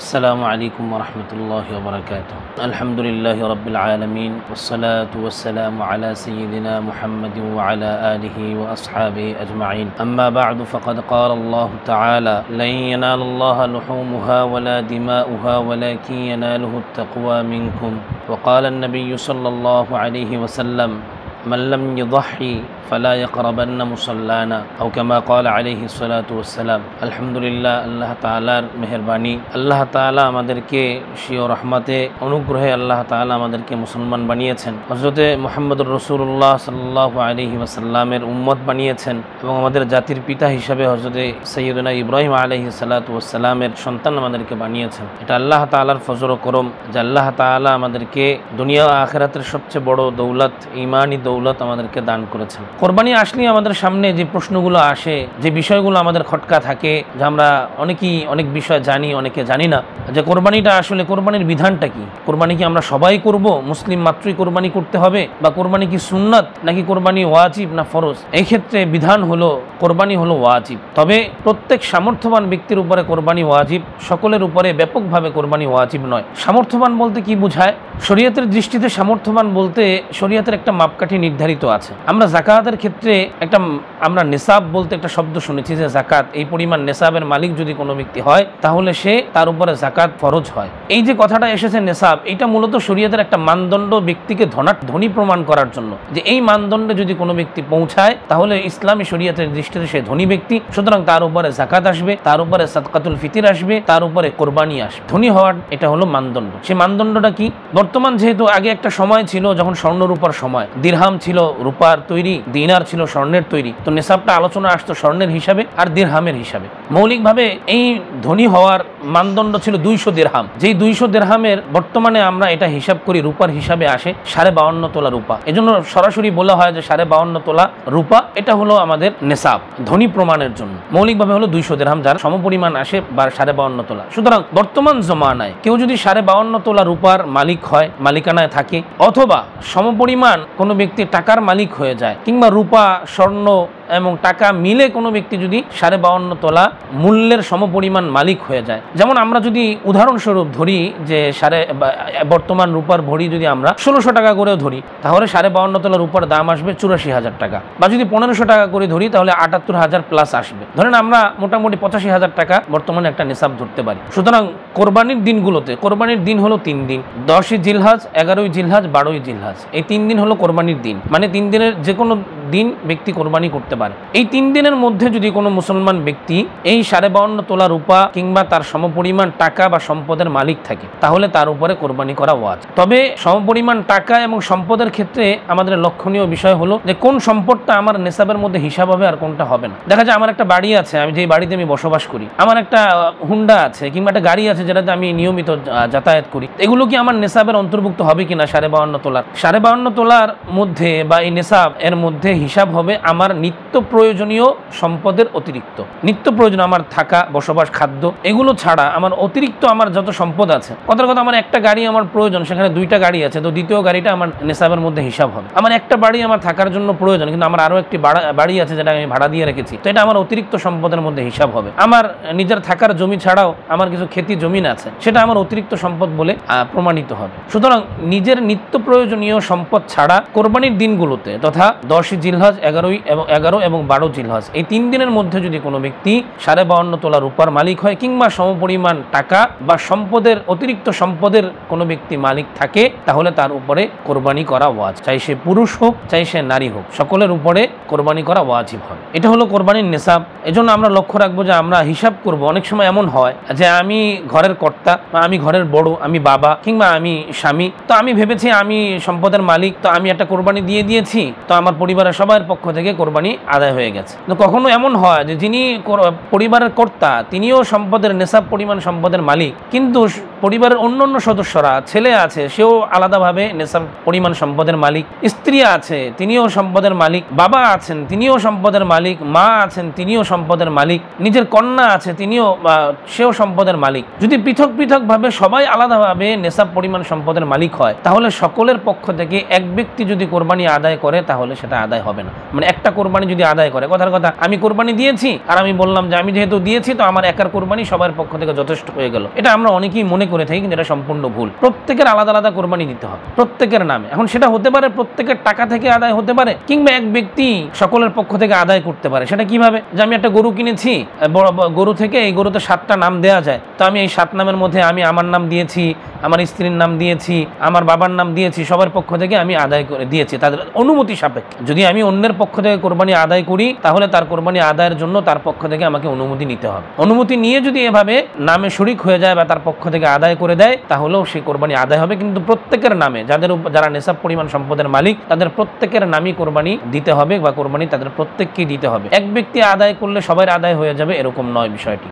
السلام عليكم ورحمة الله وبركاته. الحمد لله رب العالمين والصلاة والسلام على سيدنا محمد وعلى آله وأصحابه أجمعين. أما بعد فقد قال الله تعالى: لن ينال الله لحومها ولا دماؤها ولكن يناله التقوى منكم. وقال النبي صلى الله عليه وسلم: من لم يضحي فلا يقربن مصلانا أو كما قال عليه الصلاة والسلام. আলহামদুলিল্লাহ, আল্লাহ তাআলার মেহেরবানি, আল্লাহ তাআলা আমাদেরকে স্বীয় রহমতে অনুগ্রহে আল্লাহ তাআলা আমাদেরকে মুসলমান বানিয়েছেন, হযরতে মুহাম্মদুর রাসূলুল্লাহ সাল্লাল্লাহু আলাইহি ওয়াসাল্লামের উম্মত বানিয়েছেন এবং আমাদের জাতির পিতা হিসাবে হযরতে সাইয়্যিদুনা ইব্রাহিম আলাইহিস সালাতু ওয়াস সালামের সন্তান আমাদেরকে বানিয়েছেন। এটা আল্লাহ তাআলার ফজল ও করম যে আল্লাহ তাআলা আমাদেরকে দুনিয়া ও আখিরাতের সবচেয়ে বড় দৌলত, ঈমানি দৌলত আমাদেরকে দান করেছেন। কোরবানি আসলে আমাদের সামনে যে প্রশ্নগুলো আসে, যে বিষয়গুলো আমাদের খটকা থাকে, যে আমরা অনেকেই অনেক বিষয় জানি, অনেকে জানি না, যে কোরবানিটা আসলে কোরবানির বিধানটা কি। কোরবানি কি আমরা সবাই করব, মুসলিম মাত্রই কোরবানি করতে হবে, বা কোরবানি কি সুন্নাত নাকি কোরবানি ওয়াজিব না ফরজ? এই ক্ষেত্রে বিধান হলো কোরবানি হলো ওয়াজিব। তবে প্রত্যেক সামর্থ্যবান ব্যক্তির উপরে কোরবানি ওয়াজিব, সকলের উপরে ব্যাপকভাবে কোরবানি ওয়াজিব নয়। সামর্থ্যবান বলতে কি বোঝায়? শরীয়তের দৃষ্টিতে সামর্থ্যবান বলতে শরীয়তের একটা মাপকাঠি নির্ধারিত আছে। আমরা যাকাতের ক্ষেত্রে আমরা নেসাব বলতে একটা শব্দ শুনেছি, যে জাকাত এই পরিমাণ নেসাবের মালিক যদি কোনো ব্যক্তি হয় তাহলে তার উপরে জাকাত ফরজ হয়। এই যে কথাটা এসেছে নেসাব, এটা মূলত শরীয়তের একটা মানদণ্ড, ব্যক্তিকে ধনী প্রমাণ করার জন্য, যে এই মানদণ্ডে যদি কোনো ব্যক্তি পৌঁছায় তাহলে ইসলামী শরীয়তের দৃষ্টিতে সে ধনী ব্যক্তি, সুতরাং তার উপরে জাকাত আসবে, তার উপরে সাদকাতুল ফিতির আসবে, তার উপরে কোরবানি আসবে। ধনী হওয়ার এটা হলো মানদণ্ড। সেই মানদণ্ডটা কি? বর্তমান যেহেতু আগে একটা সময় ছিল যখন স্বর্ণ রূপার সময়, দিরহাম ছিল রূপার তৈরি, দিনার ছিল স্বর্ণের তৈরি, তো নেসাবটা আলোচনা আসতো স্বর্ণের হিসাবে আর দিরহামের হিসাবে। মৌলিকভাবে এই ধনী হওয়ার মানদণ্ড ছিল 200 দিরহাম। যেই 200 দিরহামের বর্তমানে আমরা এটা হিসাব করি রূপার হিসাবে আসে 52.5 তোলা রূপা। এজন্য সরাসরি বলা হয় যে 52.5 তোলা রূপা এটা হলো আমাদের নেসাব ধনী প্রমাণের জন্য। মৌলিকভাবে হলো 200 দিরহাম, যার সমপরিমাণ আসে 52.5 তোলা। সুতরাং বর্তমান জমানায় কেউ যদি 52.5 তোলা রূপার মালিক হয়, মালিকানায় থাকে, অথবা সমপরিমাণ কোনো ব্যক্তি টাকার মালিক হয়ে যায়, কিংবা রূপা, স্বর্ণ এবং টাকা মিলে কোনো ব্যক্তি যদি 52.5 তোলা মূল্যের সমপরিমাণ মালিক হয়ে যায়, যেমন আমরা যদি উদাহরণস্বরূপ ধরি যে বর্তমান রূপার ভরি যদি আমরা 1600 টাকা করেও ধরি, তাহলে 52.5 তোলা রূপার দাম আসবে 84,000 টাকা, বা যদি 1500 টাকা করে ধরি তাহলে 78,000 প্লাস আসবে। ধরেন আমরা মোটামুটি 85,000 টাকা বর্তমানে একটা নেসাব ধরতে পারি। সুতরাং কোরবানির দিনগুলোতে, কোরবানির দিন হলো 3 দিন, 10ই জিলহজ, 11ই জিলহজ, 12ই জিলহজ, এই 3 দিন হলো কোরবানির দিন। মানে 3 দিনের যে কোনো দিন ব্যক্তি কোরবানি করতে পারে। এই 3 দিনের মধ্যে যদি কোনো মুসলমান ব্যক্তি এই 52.5 তোলা রূপা কিংবা তার সমপরিমাণ টাকা বা সম্পদের মালিক থাকে, তাহলে তার উপরে কোরবানি করা ওয়াজিব। তবে সমপরিমাণ টাকা এবং সম্পদের ক্ষেত্রে আমাদের লক্ষণীয় বিষয় হলো যে কোন সম্পদটা আমার নেসাবের মধ্যে হিসাব হবে আর কোনটা হবে না। দেখা যায় আমার একটা বাড়ি আছে, আমি যেই বাড়িতে আমি বসবাস করি, আমার একটা হুন্ডা আছে কিংবা একটা গাড়ি আছে যেটাতে আমি নিয়মিত যাতায়াত করি, এগুলো কি আমার নেসাবের অন্তর্ভুক্ত হবে কিনা 52.5 তোলার? 52.5 তোলার মধ্যে বা এই নেসাব এর মধ্যে হিসাব হবে আমার নিত্য প্রয়োজনীয় সম্পদের অতিরিক্ত। নিত্য প্রয়োজন আমার থাকা, বসবাস, খাদ্য, এগুলো ছাড়া আমার অতিরিক্ত আমার যত সম্পদ আছে, কথার কথা আমার একটা গাড়ি আমার প্রয়োজন, সেখানে 2টা গাড়ি আছে, তো দ্বিতীয় গাড়িটা আমার নেসাবের মধ্যে হিসাব হবে। আমার একটা বাড়ি আমার থাকার জন্য প্রয়োজন, কিন্তু আমার আরো একটি বাড়ি আছে যেটা আমি ভাড়া দিয়ে রেখেছি, তো এটা আমার অতিরিক্ত সম্পদের মধ্যে হিসাব হবে। আমার নিজের থাকার জমি ছাড়াও আমার কিছু খেতি জমিন আছে, সেটা আমার অতিরিক্ত সম্পদ বলে প্রমাণিত হবে। সুতরাং নিজের নিত্য প্রয়োজনীয় সম্পদ ছাড়া কোরবানির দিনগুলোতে, তথা 10ই জিলহজ, 11 এবং 12 জিলহজ, এই 3 দিনের মধ্যে যদি কোনো ব্যক্তি 52.5 তোলা রূপার মালিক হয় কিংবা সমপরিমাণ টাকা বা সম্পদের, অতিরিক্ত সম্পদের কোনো ব্যক্তি মালিক থাকে, তাহলে তার উপরে কোরবানি করা ওয়াজিব। চাই সে পুরুষ হোক, চাই সে নারী হোক, সকলের উপরে কোরবানি করা ওয়াজিব হবে। এটা হলো কোরবানির নেসাব। এজন্য আমরা লক্ষ্য রাখবো যে আমরা হিসাব করব। অনেক সময় এমন হয় যে আমি ঘরের কর্তা, আমি ঘরের বড়, আমি বাবা কিংবা আমি স্বামী, তো আমি ভেবেছি আমি সম্পদের মালিক, তো আমি একটা কোরবানি দিয়ে দিয়েছি, তো আমার পরিবারের সবার পক্ষ থেকে কোরবানি আদায় হয়ে গেছে। তো কখনো এমন হয় যে যিনি পরিবারের কর্তা তিনিও সম্পদের নেসাব পরিমাণ সম্পদের মালিক, কিন্তু পরিবারের অন্য সদস্যরা, ছেলে আছে সেও আলাদাভাবে নেশাব পরিমাণ সম্পদের মালিক, স্ত্রী আছে তিনিও সম্পদের মালিক, বাবা আছেন তিনিও সম্পদের মালিক, মা আছেন তিনিও সম্পদের মালিক, নিজের কন্যা আছে সেও সম্পদের মালিক। যদি পৃথক পৃথকভাবে সবাই আলাদাভাবে নেশাব পরিমাণ সম্পদের মালিক হয়, তাহলে সকলের পক্ষ থেকে এক ব্যক্তি যদি কোরবানি আদায় করে তাহলে সেটা আদায় হবে না। মানে একটা কোরবানি যদি আদায় করে, কথার কথা আমি কোরবানি দিয়েছি আর আমি বললাম যে আমি যেহেতু দিয়েছি তো আমার একার কোরবানি সবার পক্ষ থেকে যথেষ্ট হয়ে গেল, এটা আমরা অনেকেই মনে করে থাকি, কিন্তু এটা সম্পূর্ণ ভুল। প্রত্যেকের আলাদা আলাদা কোরবানি দিতে হবে প্রত্যেকের নামে। এখন সেটা হতে পারে প্রত্যেকের টাকা থেকে আদায় হতে পারে, কিংবা এক ব্যক্তি সকলের পক্ষ থেকে আদায় করতে পারে। সেটা কিভাবে? যে আমি একটা গরু কিনেছি, গরু থেকে এই গরুতে 7টা নাম দেওয়া যায়, তো আমি এই 7 নামের মধ্যে আমি আমার নাম দিয়েছি, আমার স্ত্রীর নাম দিয়েছি, আমার বাবার নাম দিয়েছি, সবার পক্ষ থেকে আমি আদায় করে দিয়েছি তাদের অনুমতি সাপেক্ষে। যদি আমি অন্যের পক্ষ থেকে কোরবানি আদায় করি তাহলে তার কোরবানি আদায়ের জন্য তার পক্ষ থেকে আমাকে অনুমতি নিতে হবে। অনুমতি নিয়ে যদি এভাবে নামে শরিক হয়ে যায় বা তার পক্ষ থেকে আদায় করে দেয় তাহলেও সেই কোরবানি আদায় হবে, কিন্তু প্রত্যেকের নামে যারা নেশাব পরিমাণ সম্পদের মালিক তাদের প্রত্যেকের নামই কোরবানি দিতে হবে বা কোরবানি তাদের প্রত্যেককেই দিতে হবে। এক ব্যক্তি আদায় করলে সবার আদায় হয়ে যাবে এরকম নয় বিষয়টি।